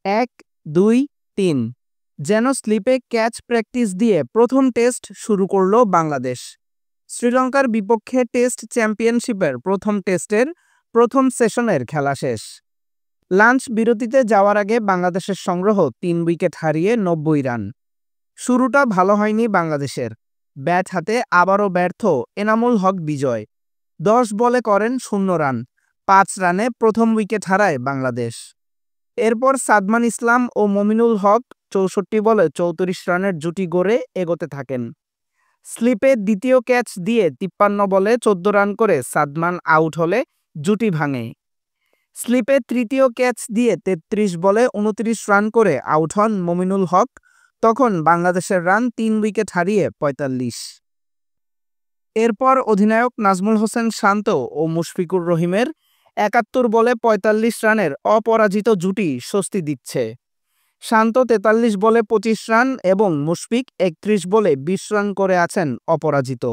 1, 2, 3 যেন স্লিপে catch practice দিয়ে প্রথম টেস্ট শুরু করল বাংলাদেশ। শ্রীলঙ্কার বিপক্ষে টেস্ট চ্যাম্পিয়নশিপের প্রথম টেস্টের প্রথম সেশনের খেলা শেষ। লাঞ্চ বিরতিতে যাওয়ার আগে বাংলাদেশের সংগ্রহ 3 উইকেট হারিয়ে 90 রান। শুরুটা ভালো হয়নি বাংলাদেশের। ব্যাট হাতে আবারও ব্যর্থ এনামুল হক বিজয়। 10 বলে করেন 0 রান। 5 রানে প্রথম উইকেট হারায় বাংলাদেশ। এরপর সাদমান ইসলাম ও মমিনুল হক 64 বলে 34 রানের জুটি গড়ে এগোতে থাকেন। স্লিপে দ্বিতীয় ক্যাচ দিয়ে 53 বলে 14 রান করে সাদমান আউট হলে জুটি ভাঙে। স্লিপে তৃতীয় ক্যাচ দিয়ে 33 বলে 29 রান করে আউট হন মমিনুল হক। তখন বাংলাদেশের রান 3 উইকেট হারিয়ে 45। এরপর অধিনায়ক নাজমুল হোসেন শান্ত ও মুশফিকুর রহিমের 71 বলে 45 রানের অপরাজিত জুটি স্বস্তি দিচ্ছে। শান্ত 43 বলে 25 রান এবং মুশফিক 31 বলে 20 রান করে আছেন অপরাজিত।